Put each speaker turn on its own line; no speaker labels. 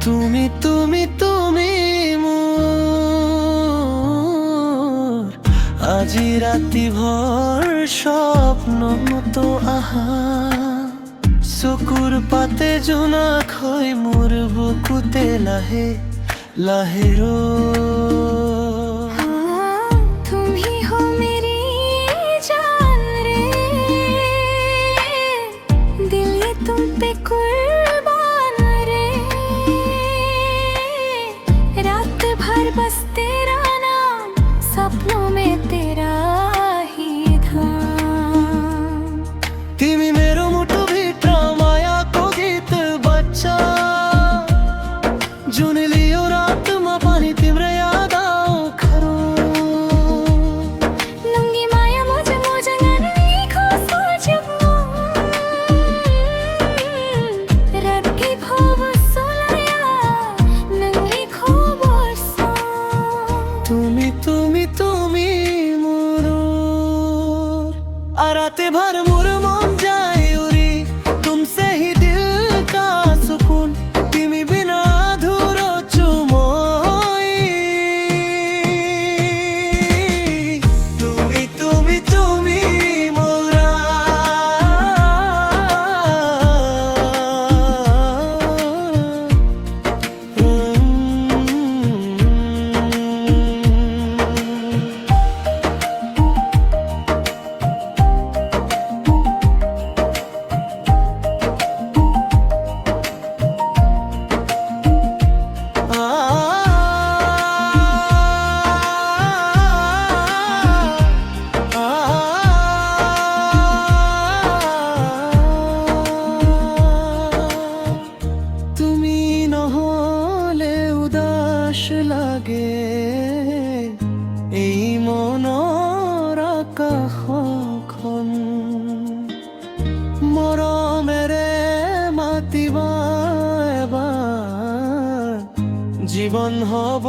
তুমি তুমি তুমি মোর আজি ৰাতি ভৰ স্বপ্ন তো আহা চকুৰ পাতে জোনাক হৈ মোৰ বুকুতে লাহে লাহে
बस तेरा नाम सपनों में तेरा ही धाम
तिमी मेरो मुटु भित्र मायाको गीत बच्चा जुन लियो रातमा पनि तिम्रो याद आऊ खरो
नंगी माया मुझ नन्नी को सोचो रत्ती भव सोलया नंगी को
তুমি তুমি তুমি মোর राते भर मोर मन जाए उरी तुमसे ही दिल का सुकून तिमी बिना अधूरो चुमोई তুমি তুমি তুমি মোরা লাগে এই মনৰ আকাশখন মৰমেৰে মাতিবা এবাৰ জীৱন হ'ব